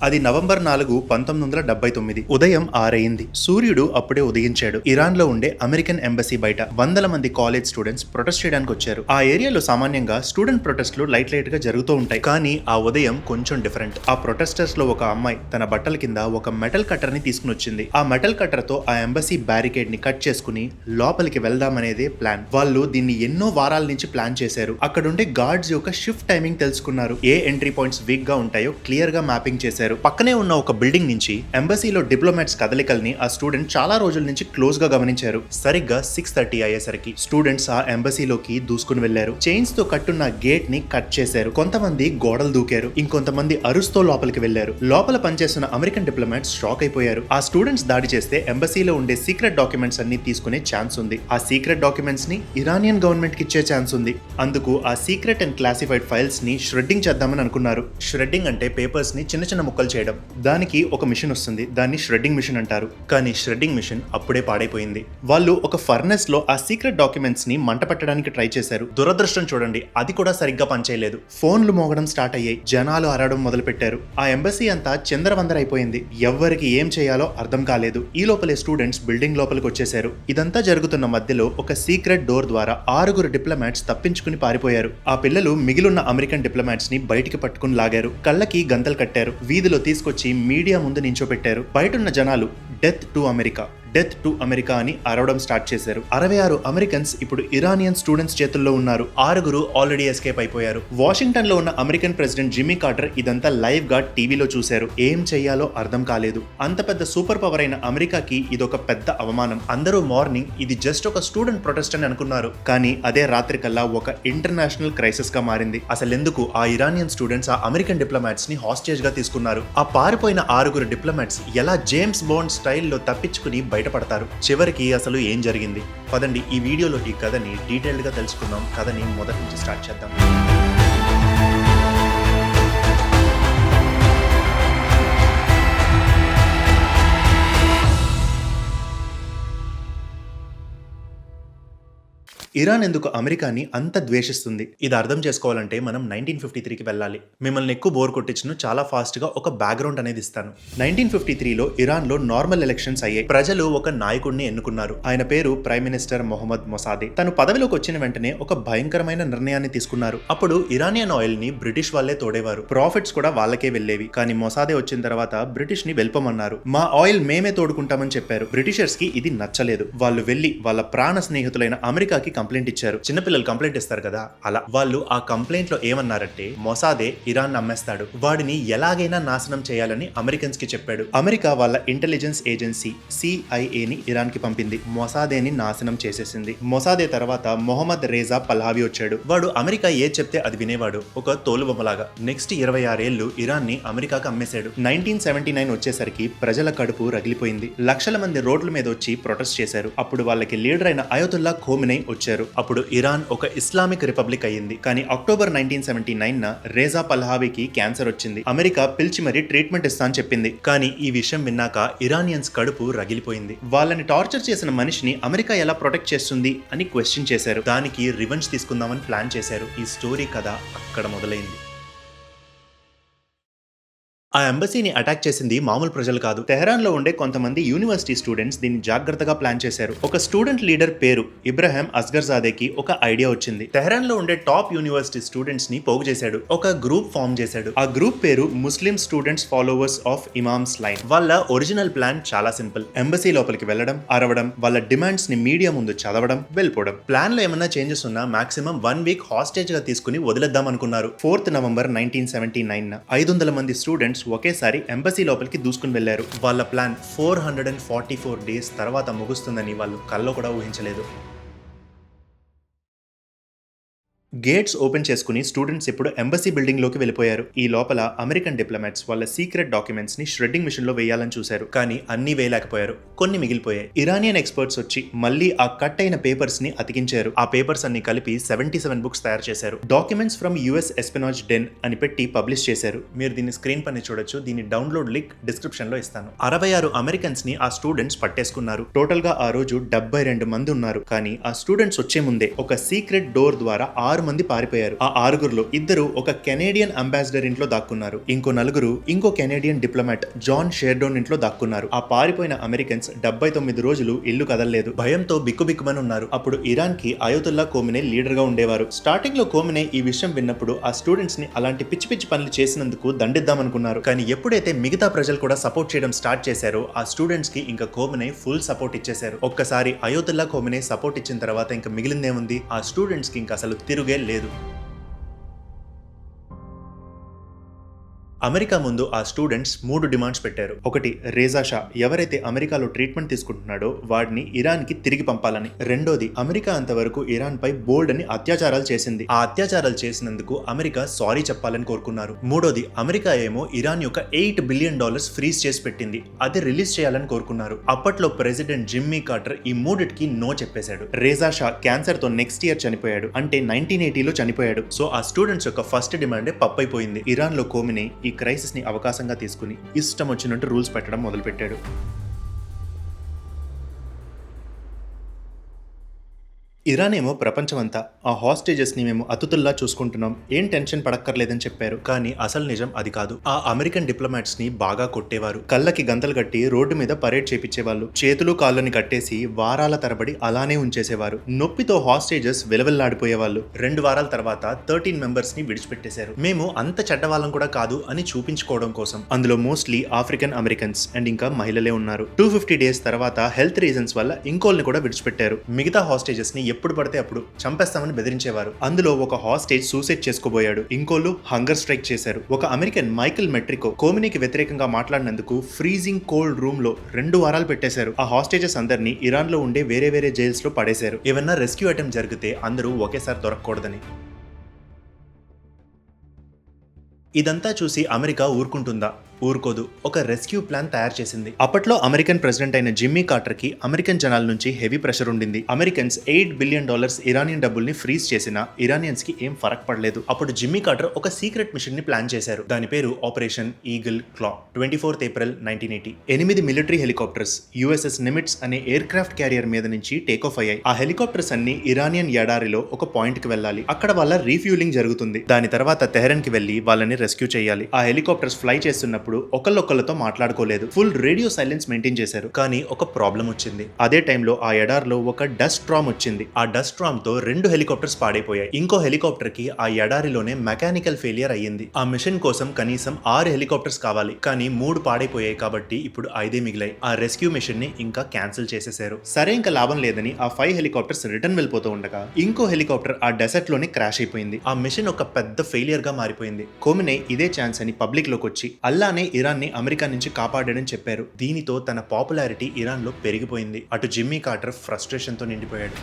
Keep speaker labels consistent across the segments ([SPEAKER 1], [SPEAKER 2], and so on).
[SPEAKER 1] అది నవంబర్ 4, 1979 ఉదయం 6 అయింది. సూర్యుడు అప్పుడే ఉదయించాడు. ఇరాన్ లో ఉండే అమెరికన్ ఎంబసీ బయట వందల మంది కాలేజ్ స్టూడెంట్స్ ప్రొటెస్ట్ చేయడానికి వచ్చారు. ఆ ఏరియాలో సామాన్యంగా స్టూడెంట్ ప్రొటెస్ట్లు లైట్ గా జరుగుతూ ఉంటాయి. కానీ ఆ ఉదయం కొంచెం డిఫరెంట్. ఆ ప్రొటెస్టర్స్ లో ఒక అమ్మాయి తన బట్టల కింద ఒక మెటల్ కట్టర్ ని తీసుకుని వచ్చింది. ఆ మెటల్ కట్టర్ తో ఆ ఎంబసీ బ్యారికేడ్ ని కట్ చేసుకుని లోపలికి వెళ్దామనేదే ప్లాన్. వాళ్ళు దీన్ని ఎన్నో వారాల నుంచి ప్లాన్ చేశారు. అక్కడుండే గార్డ్స్ యొక్క షిఫ్ట్ టైమింగ్ తెలుసుకున్నారు. ఏ ఎంట్రీ పాయింట్స్ వీక్ గా ఉంటాయో క్లియర్ గా మ్యాపింగ్ చేశారు. పక్కనే ఉన్న ఒక బిల్డింగ్ నుంచి ఎంబసీలో డిప్లొమాట్స్ కదలికల్ని ఆ స్టూడెంట్ చాలా రోజుల నుంచి క్లోజ్ గా గమనించారు. సరిగ్గా 6:30 అయ్యేసరికి స్టూడెంట్స్ ఆ ఎంబసీలోకి దూసుకుని వెళ్లారు. చైన్స్ తో కట్టున్న గేట్ ని కట్ చేశారు. కొంతమంది గోడలు దూకారు. ఇంకొంతమంది అరుస్తూ లోపలికి వెళ్లారు. లోపల పనిచేస్తున్న అమెరికన్ డిప్లొమాట్స్ షాక్ అయిపోయారు. ఆ స్టూడెంట్స్ దాడి చేస్తే ఎంబసీలో ఉండే సీక్రెట్ డాక్యుమెంట్స్ అన్ని తీసుకునే ఛాన్స్ ఉంది. ఆ సీక్రెట్ డాక్యుమెంట్స్ ని ఇరానియన్ గవర్నమెంట్ కి ఇచ్చే ఛాన్స్ ఉంది. అందుకు ఆ సీక్రెట్ అండ్ క్లాసిఫైడ్ ఫైల్స్ ని ష్రెడ్డింగ్ చేద్దామని అనుకున్నారు. ష్రెడ్డింగ్ అంటే పేపర్స్ ని చిన్న చిన్న ముక్కలు చేయడం. దానికి ఒక మిషన్ వస్తుంది. దాన్ని ష్రెడ్డింగ్ మిషన్ అంటారు. కానీ ష్రెడ్డింగ్ మిషన్ అప్పుడే పాడైపోయింది. వాళ్ళు ఒక ఫర్నెస్ లో ఆ సీక్రెట్ డాక్యుమెంట్స్ ని మంట పెట్టడానికి ట్రై చేశారు. దురదృష్టం చూడండి, అది కూడా సరిగ్గా పనిచేయలేదు. ఫోన్లు మోగడం స్టార్ట్ అయ్యాయి. జనాలు అరవడం మొదలు పెట్టారు. ఆ ఎంబసీ అంతా చిందరవందరైపోయింది. ఎవ్వరికి ఏం చేయాలో అర్థం కాలేదు. ఈ లోపలే స్టూడెంట్స్ బిల్డింగ్ లోపలికి వచ్చేశారు. ఇదంతా జరుగుతున్న మధ్యలో ఒక సీక్రెట్ డోర్ ద్వారా 6 డిప్లొమాట్స్ తప్పించుకుని పారిపోయారు. ఆ పిల్లలు మిగిలిన అమెరికన్ డిప్లొమాట్స్ ని బయటికి పట్టుకుని లాగారు. కళ్ళకి గంతలు కట్టారు. వీధిలో తీసుకొచ్చి మీడియా ముందు నించోపెట్టారు. బయటున్న జనాలు death to America, death to America అని అరవడం స్టార్ట్ చేశారు. 66 అమెరికన్స్ ఇప్పుడు ఇరానియన్ స్టూడెంట్స్ చేతుల్లో ఉన్నారు. 6 ఆల్రెడీ ఎస్కేప్ అయిపోయారు. వాషింగ్టన్ లో ఉన్న అమెరికన్ ప్రెసిడెంట్ జిమ్మీ కార్టర్ ఇదంతా లైవ్ గా టీవీలో చూశారు. ఏం చెయ్యాలో అర్థం కాలేదు. అంత పెద్ద సూపర్ పవర్ అయిన అమెరికాకి ఇదొక పెద్ద అవమానం. అందరూ మార్నింగ్ ఇది జస్ట్ ఒక స్టూడెంట్ ప్రొటెస్ట్ అని అనుకున్నారు. కానీ అదే రాత్రి కల్లా ఒక ఇంటర్నేషనల్ క్రైసిస్ గా మారింది. అసలెందుకు ఆ ఇరానియన్ స్టూడెంట్స్ ఆ అమెరికన్ డిప్లొమాట్స్ ని హాస్టేజ్ గా తీసుకున్నారు? ఆ పారిపోయిన 6 డిప్లొమాట్స్ ఎలా జేమ్స్ బాండ్ స్టైల్లో తప్పించుకుని బయటపడతారు? చివరికి అసలు ఏం జరిగింది? పదండి ఈ వీడియోలో ఈ కథని డీటెయిల్డ్ గా తెలుసుకుందాం. కథని మొదటి నుంచి స్టార్ట్ చేద్దాం. ఇరాన్ ఎందుకు అమెరికాని అంత ద్వేషిస్తుంది? ఇది అర్థం చేసుకోవాలంటే మనం 1953కి వెళ్ళాలి. మిమ్మల్ని ఎక్కువ బోర్ కొట్టించును చాలా ఫాస్ట్ గా ఒక బ్యాక్గ్రౌండ్ అనేది ఇస్తాను. 1953లో ఇరాన్ లో నార్మల్ ఎలక్షన్స్ అయ్యాయి. ప్రజలు ఒక నాయకుడిని ఎన్నుకున్నారు. ఆయన పేరు ప్రైమ్ మినిస్టర్ మొహమ్మద్ మొసాదే. తను పదవిలోకి వచ్చిన వెంటనే ఒక భయంకరమైన నిర్ణయాన్ని తీసుకున్నారు. అప్పుడు ఇరానియన్ ఆయిల్ ని బ్రిటిష్ వాళ్ళే తోడేవారు. ప్రాఫిట్స్ కూడా వాళ్ళకే వెళ్లేవి. కానీ మొసాదే వచ్చిన తర్వాత బ్రిటిష్ ని వెళ్ళిపోమన్నారు. మా ఆయిల్ మేమే తోడుకుంటామని చెప్పారు. బ్రిటిషర్స్ కి ఇది నచ్చలేదు. వాళ్ళు వెళ్లి వాళ్ళ ప్రాణ స్నేహితులైన అమెరికాకి కంప్లైంట్ ఇచ్చారు. చిన్నపిల్లలు కంప్లైంట్ ఇస్తారు కదా, అలా. వాళ్ళు ఆ కంప్లైంట్ లో ఏమన్నారంటే మొసాదే ఇరాన్ అమ్మేస్తాడు, వాడిని ఎలాగైనా నాశనం చేయాలని అమెరికన్స్ కి చెప్పాడు. అమెరికా వాళ్ళ ఇంటెలిజెన్స్ ఏజెన్సీ CIA ని ఇరాన్ కి పంపింది. మొసాదేని నాశనం చేసేసింది. మొసాదే తర్వాత మొహమ్మద్ రేజా పల్హావి వచ్చాడు. వాడు అమెరికా ఏది చెప్తే అది వినేవాడు. ఒక తోలుబొమ్మలాగా. నెక్స్ట్ 26 ఏళ్లు ఇరాన్ ని అమెరికాకి అమ్మేశాడు. 1979 వచ్చేసరికి ప్రజల కడుపు రగిలిపోయింది. లక్షల మంది రోడ్ల మీద వచ్చి ప్రొటెస్ట్ చేశారు. అప్పుడు వాళ్ళకి లీడర్ అయిన అయతుల్లా ఖోమినై వచ్చారు. అప్పుడు ఇరాన్ ఒక ఇస్లామిక్ రిపబ్లిక్ అయ్యింది. కానీ అక్టోబర్ 1979 రేజా పల్హావీకి క్యాన్సర్ వచ్చింది. అమెరికా పిలిచి మరీ ట్రీట్మెంట్ ఇస్తా అని చెప్పింది. కానీ ఈ విషయం విన్నాక ఇరానియన్స్ కడుపు రగిలిపోయింది. వాళ్ళని టార్చర్ చేసిన మనిషిని అమెరికా ఎలా ప్రొటెక్ట్ చేస్తుంది అని క్వశ్చన్ చేశారు. దానికి రివెంజ్ తీసుకుందామని ప్లాన్ చేశారు. ఈ స్టోరీ కథ అక్కడ మొదలైంది. ఆ ఎంబసీని అటాక్ చేసింది మామూలు ప్రజలు కాదు. తెహరాన్ లో ఉండే కొంతమంది యూనివర్సిటీ స్టూడెంట్స్ దీన్ని జాగ్రత్తగా ప్లాన్ చేశారు. ఒక స్టూడెంట్ లీడర్ పేరు ఇబ్రాహిం అస్గర్జాదేకి ఒక ఐడియా వచ్చింది. తెహరాన్ లో ఉండే టాప్ యూనివర్సిటీ స్టూడెంట్స్ ని పోగు చేశాడు. ఒక గ్రూప్ ఫామ్ చేశాడు. ఆ గ్రూప్ పేరు Muslim students followers of imams line. వాళ్ళ ఒరిజినల్ ప్లాన్ చాలా సింపుల్. ఎంబసీ లోపలికి వెళ్లడం, అరవడం, వాళ్ళ డిమాండ్స్ ని మీడియా ముందు చదవడం, వెళ్ళిపోవడం. ప్లాన్ లో ఏమన్నా చేంజెస్ ఉన్నా మాక్సిమం 1 వీక్ హాస్టేజ్ గా తీసుకుని వదిలేద్దాం అనుకున్నారు. 4th నవంబర్ 1979 500 మంది స్టూడెంట్స్ ఒకేసారి ఎంబసీ లోపలికి దూసుకుని వెళ్లారు. వాళ్ళ ప్లాన్ 444 డేస్ తర్వాత ముగుస్తుందని వాళ్ళు కల్లో కూడా ఊహించలేదు. గేట్స్ ఓపెన్ చేసుకుని స్టూడెంట్స్ ఇప్పుడు ఎంబసీ బిల్డింగ్ లోకి వెళ్ళిపోయారు. ఈ లోపల అమెరికన్ డిప్లొమాట్స్ వాళ్ళ సీక్రెట్ డాక్యుమెంట్స్ ని ష్రెడ్డింగ్ మిషన్ లో వేయాలని చూశారు. కానీ అన్ని వేయలేకపోయారు. కొన్ని మిగిలిపోయాయి. ఇరానియన్ ఎక్స్పర్ట్స్ వచ్చి మళ్ళీ ఆ కట్ అయిన పేపర్స్ ని అతికించారు. ఆ పేపర్స్ అన్ని కలిపి 77 బుక్స్ తయారు చేశారు. డాక్యుమెంట్స్ ఫ్రమ్ US ఎస్పెనాజ్ డెన్ అని పెట్టి పబ్లిష్ చేశారు. మీరు దీన్ని స్క్రీన్ పైన చూడొచ్చు. దీని డౌన్లోడ్ లింక్ డిస్క్రిప్షన్ లో ఇస్తాను. 66 అమెరికన్స్ ని ఆ స్టూడెంట్స్ పట్టేసుకున్నారు. టోటల్ గా ఆ రోజు 72 మంది ఉన్నారు. కానీ ఆ స్టూడెంట్స్ వచ్చే ముందే ఒక సీక్రెట్ డోర్ ద్వారా 6 మంది పారిపోయారు. ఆ 6గురిలో 2 ఒక కెనేడియన్ అంబాసిడర్ ఇంట్లో దాక్కున్నారు. ఇంకో 4 ఇంకో కెనేడియన్ డిప్లొమాట్ జాన్ షెర్డోన్ ఇంట్లో దాక్కున్నారు. ఆ పారిపోయిన అమెరికన్స్ 79 రోజులు ఇల్లు కదలలేదు. భయంతో బిక్కుబిక్కుమని ఉన్నారు. అప్పుడు ఇరాన్ కి అయోతుల్లా ఖోమెనీ లీడర్ గా ఉండేవారు. స్టార్టింగ్ లో ఖోమెనీ ఈ విషయం విన్నప్పుడు ఆ స్టూడెంట్స్ ని అలాంటి పిచ్చి పిచ్చి పనులు చేసినందుకు దండిద్దామనుకున్నారు. కానీ ఎప్పుడైతే మిగతా ప్రజలు కూడా సపోర్ట్ చేయడం స్టార్ట్ చేశారో ఆ స్టూడెంట్స్ కి ఇంకా ఖోమెనీ ఫుల్ సపోర్ట్ ఇచ్చేశారు. ఒక్కసారి అయోతుల్లా ఖోమెనీ సపోర్ట్ ఇచ్చిన తర్వాత ఇంకా మిగిలిందేముంది, ఆ స్టూడెంట్స్ కి ఇంకా అసలు తిరుగే లేదు. అమెరికా ముందు ఆ స్టూడెంట్స్ 3 డిమాండ్స్ పెట్టారు. ఒకటి, రేజా షా ఎవరైతే అమెరికాలో ట్రీట్మెంట్ తీసుకుంటున్నాడో వాడిని ఇరాన్ కి తిరిగి పంపాలని. రెండోది, అమెరికా అంతవరకు ఇరాన్ పై బోల్డ్ అని అత్యాచారాలు చేసింది. ఆ అత్యాచారాలు చేసినందుకు అమెరికా సారీ చెప్పాలని కోరుకున్నారు. మూడోది, అమెరికా ఏమో ఇరాన్ యొక్క $8 బిలియన్ ఫ్రీజ్ చేసి పెట్టింది, అది రిలీజ్ చేయాలని కోరుకున్నారు. అప్పట్లో ప్రెసిడెంట్ జిమ్మీ కార్టర్ ఈ మూడిటికి నో చెప్పేశాడు. రేజా షా క్యాన్సర్ తో నెక్స్ట్ ఇయర్ చనిపోయాడు, అంటే 1980లో చనిపోయాడు. సో ఆ స్టూడెంట్స్ యొక్క ఫస్ట్ డిమాండే పప్పైపోయింది. ఇరాన్ లో ఖోమెనీ ఈ క్రైసిస్ ని అవకాశంగా తీసుకుని ఇష్టం వచ్చినట్టు రూల్స్ పెట్టడం మొదలుపెట్టాడు. ఇరాన్ ఏమో ప్రపంచమంతా ఆ హాస్టేజెస్ ని మేము అతిథుల్లా చూసుకుంటున్నాం, ఏం టెన్షన్ పడక్కర్లేదని చెప్పారు. కానీ అసలు నిజం అది కాదు. ఆ అమెరికన్ డిప్లొమాట్స్ ని బాగా కొట్టేవారు. కళ్ళకి గంతలు కట్టి రోడ్డు మీద పరేడ్ చేపించేవాళ్ళు. చేతులు కాళ్ళని కట్టేసి వారాల తరబడి అలానే ఉంచేసేవారు. నొప్పితో హాస్టేజెస్ విలవిల్లాడిపోయేవాళ్ళు. 2 వారాల తర్వాత 13 మెంబర్స్ ని విడిచిపెట్టేశారు. మేము అంత చెడ్డవాళ్ళం కూడా కాదు అని చూపించుకోవడం కోసం. అందులో మోస్ట్లీ ఆఫ్రికన్ అమెరికన్స్ అండ్ ఇంకా మహిళలే ఉన్నారు. 250 డేస్ తర్వాత హెల్త్ రీజన్స్ వల్ల ఇంకోల్ని కూడా విడిచిపెట్టారు. మిగతా హాస్టేజెస్ ని ఎప్పుడు పడితే అప్పుడు చంపేస్తామని బెదిరించేవారు. అందులో ఒక హాస్టేజ్ సూసైడ్ చేసుకోబోయాడు. ఇంకోళ్ళు హంగర్ స్ట్రైక్ చేశారు. ఒక అమెరికన్ మైకిల్ మెట్రికో ఖోమెనీకి వ్యతిరేకంగా మాట్లాడినందుకు ఫ్రీజింగ్ కోల్డ్ రూమ్ లో 2 వారాలు పెట్టేశారు. ఆ హాస్టేజెస్ అందరినీ ఇరాన్ లో ఉండే వేరే వేరే జైల్స్ లో పడేశారు. ఏమన్నా రెస్క్యూ అటెంప్ట్ జరిగితే అందరూ ఒకేసారి దొరకకూడదని. ఇదంతా చూసి అమెరికా ఊరుకుంటుందా? ఊరుకోదు. ఒక రెస్క్యూ ప్లాన్ తయారు చేసింది. అప్పట్లో అమెరికన్ ప్రెసిడెంట్ అయిన జిమ్మీ కార్టర్ కి అమెరికన్ జనాల నుంచి హెవీ ప్రెషర్ ఉండింది. అమెరికన్స్ $8 బిలియన్ ఇరానియన్ డబ్బుల్ని ఫ్రీజ్ చేసినా ఇరానియన్స్ కి ఏం ఫరక్ పడలేదు. అప్పుడు జిమ్మీ కార్టర్ ఒక సీక్రెట్ మిషన్ ని ప్లాన్ చేశారు. దాని పేరు ఆపరేషన్ ఈగిల్ క్లా. 24th April 1980 8 military helicopters USS నిమిట్స్ అనే ఎయిర్ క్రాఫ్ట్ క్యారియర్ మీద నుంచి టేక్ ఆఫ్ అయ్యాయి. ఆ హెలికాప్టర్స్ అన్ని ఇరానియన్ ఎడారిలో ఒక పాయింట్ కి వెళ్ళాలి. అక్కడ వాళ్ళ రీఫ్యూలింగ్ జరుగుతుంది. దాని తర్వాత తెహరన్ కి వెళ్లి వాళ్ళని రెస్క్యూ చేయాలి. ఆ హెలికాప్టర్స్ ఫ్లై చేస్తున్నప్పుడు ఒకళ్ళొక్కళ్ళతో మాట్లాడుకోలేదు. ఫుల్ రేడియో సైలెన్స్ మెయింటైన్ చేశారు. కానీ ఒక ప్రాబ్లం వచ్చింది. అదే టైంలో ఆ ఎడార్లో ఒక డస్ట్ స్ట్రామ్ వచ్చింది. ఆ డస్ట్ స్ట్రామ్ తో 2 హెలికాప్టర్స్ పాడైపోయాయి. ఇంకో హెలికాప్టర్ కి ఆ ఎడారిలోనే మెకానికల్ ఫెయిలియర్ అయ్యింది. ఆ మిషన్ కోసం కనీసం 6 హెలికాప్టర్స్ కావాలి. కానీ 3 పాడైపోయాయి కాబట్టి ఇప్పుడు 5 మిగిలాయి. ఆ రెస్క్యూ మిషన్ ని ఇంకా క్యాన్సిల్ చేసేశారు. సరే ఇంకా లాభం లేదని ఆ 5 హెలికాప్టర్స్ రిటర్న్ వెళ్ళిపోతూ ఉండగా ఇంకో హెలికాప్టర్ ఆ డెసర్ట్ లోనే క్రాష్ అయిపోయింది. ఆ మిషన్ ఒక పెద్ద ఫెయిలియర్ గా మారిపోయింది. ఖోమెనీ ఇదే ఛాన్స్ అని పబ్లిక్ లోకి వచ్చి అల్లానే ఇరాన్ ని అమెరికా నుంచి కాపాడాడని చెప్పారు. దీనితో తన పాపులారిటీ ఇరాన్ లో పెరిగిపోయింది. అటు జిమ్మీ కార్టర్ ఫ్రస్ట్రేషన్ తో నిండిపోయాడు.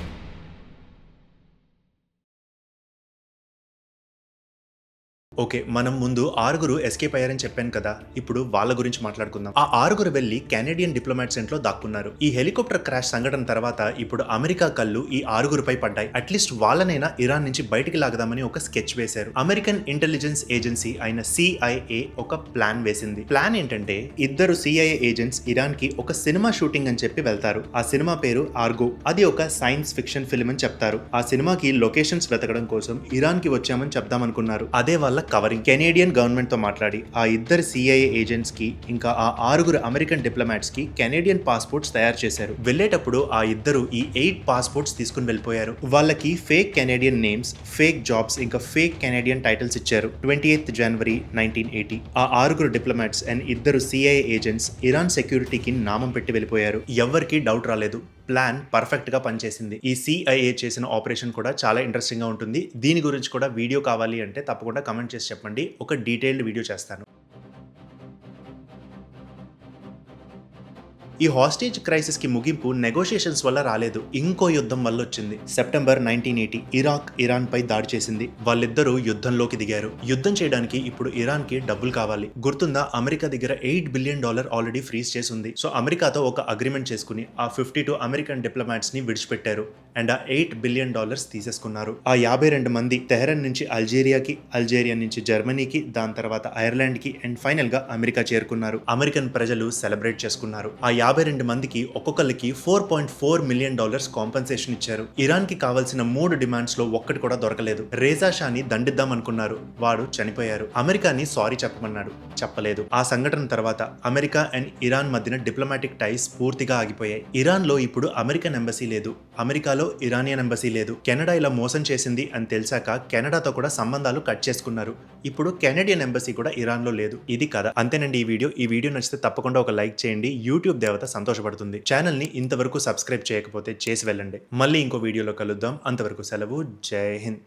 [SPEAKER 1] ఓకే, మనం ముందు 6 ఎస్కేప్ అయ్యారని చెప్పాను కదా, ఇప్పుడు వాళ్ళ గురించి మాట్లాడుకుందాం. ఆ 6 వెళ్లి కెనేడియన్ డిప్లొమాట్స్ ఇంట్లో దాక్కున్నారు. ఈ హెలికాప్టర్ క్రాష్ సంఘటన తర్వాత ఇప్పుడు అమెరికా కళ్ళు ఈ 6పై పడ్డాయి. అట్లీస్ట్ వాళ్ళనైనా ఇరాన్ నుంచి బయటికి లాగదామని ఒక స్కెచ్ వేశారు. అమెరికన్ ఇంటెలిజెన్స్ ఏజెన్సీ అయిన CIA ఒక ప్లాన్ వేసింది. ప్లాన్ ఏంటంటే 2 CIA ఏజెంట్స్ ఇరాన్ కి ఒక సినిమా షూటింగ్ అని చెప్పి వెళ్తారు. ఆ సినిమా పేరు ఆర్గో. అది ఒక సైన్స్ ఫిక్షన్ ఫిల్మ్ అని చెప్తారు. ఆ సినిమాకి లొకేషన్స్ వెతకడం కోసం ఇరాన్ కి వచ్చామని చెప్దామనుకున్నారు. అదే వాళ్ళ కవరింగ్. కెనేడియన్ గవర్నమెంట్ తో మాట్లాడి ఆ 2 CIA ఏజెంట్స్ కి ఇంకా ఆ 6 అమెరికన్ డిప్లొమాట్స్ కి కెనేడియన్ పాస్పోర్ట్స్ తయారు చేశారు. వెళ్ళేటప్పుడు ఆ 2 ఈ 8 పాస్పోర్ట్స్ తీసుకుని వెళ్ళిపోయారు. వాళ్ళకి fake Canadian names, fake jobs ఇంకా ఫేక్ కెనేడియన్ టైటిల్స్ ఇచ్చారు. 28th జనవరి 1980 ఆ 6 diplomats and 2 CIA agents Iran సెక్యూరిటీకి నామం పెట్టి వెళ్ళిపోయారు. ఎవ్వరికీ డౌట్ రాలేదు. ప్లాన్ పర్ఫెక్ట్ గా పనిచేసింది. ఈ CIA చేసిన ఆపరేషన్ కూడా చాలా ఇంట్రెస్టింగ్ గా ఉంటుంది. దీని గురించి కూడా వీడియో కావాలి అంటే తప్పకుండా కమెంట్ చేసి చెప్పండి, ఒక డీటెయిల్డ్ వీడియో చేస్తాను. ఈ హాస్టేజ్ క్రైసిస్ కి ముగింపు నెగోషియేషన్స్ వల్ల రాలేదు, ఇంకో యుద్ధం వల్ల వచ్చింది. సెప్టెంబర్ 1980 ఇరాక్ ఇరాన్ పై దాడి చేసింది. వాళ్ళిద్దరూ యుద్ధంలోకి దిగారు. యుద్ధం చేయడానికి ఇప్పుడు ఇరాన్ కి డబ్బులు కావాలి. గుర్తుందా, అమెరికా దగ్గర $8 బిలియన్ ఆల్రెడీ ఫ్రీజ్ చేసి ఉంది. సో అమెరికాతో ఒక అగ్రిమెంట్ చేసుకుని ఆ 52 అమెరికన్ డిప్లొమాట్స్ ని విడిచిపెట్టారు అండ్ ఆ $8 బిలియన్ తీసుకేసుకున్నారు. ఆ 52 మంది తెహరన్ నుంచి అల్జీరియాకి, అల్జీరియా నుంచి జర్మనీకి, దాని తర్వాత ఐర్లాండ్ కి అండ్ ఫైనల్ గా అమెరికా చేరుకున్నారు. అమెరికన్ ప్రజలు సెలబ్రేట్ చేసుకున్నారు. ఆ 52 మందికి ఒక్కొక్కరికి $4.4 మిలియన్ కాంపెన్సేషన్ ఇచ్చారు. ఇరాన్ కి కావాల్సిన 3 డిమాండ్స్ లో ఒక్కటి కూడా దొరకలేదు. రేజా షాని దండిద్దాం అనుకున్నారు, వాడు చనిపోయారు. అమెరికాని సారీ చెప్పమన్నాడు, చెప్పలేదు. ఆ సంఘటన తర్వాత అమెరికా అండ్ ఇరాన్ మధ్యన డిప్లొమాటిక్ టైస్ పూర్తిగా ఆగిపోయాయి. ఇరాన్ లో ఇప్పుడు అమెరికన్ ఎంబసీ లేదు, అమెరికాలో ఇరానియన్ ఎంబసీ లేదు. కెనడా ఇలా మోసం చేసింది అని తెలిసాక కెనడాతో కూడా సంబంధాలు కట్ చేసుకున్నారు. ఇప్పుడు కెనడియన్ ఎంబసీ కూడా ఇరాన్ లో లేదు. ఇది కథ. అంతేనండి ఈ వీడియో నచ్చితే తప్పకుండా ఒక లైక్ చేయండి. యూట్యూబ్ దేవత సంతోషపడుతుంది. ఛానల్ ని ఇంతవరకు సబ్స్క్రైబ్ చేయకపోతే చేసి వెళ్ళండి. మళ్ళీ ఇంకో వీడియోలో కలుద్దాం. అంతవరకు సెలవు. జై హింద్.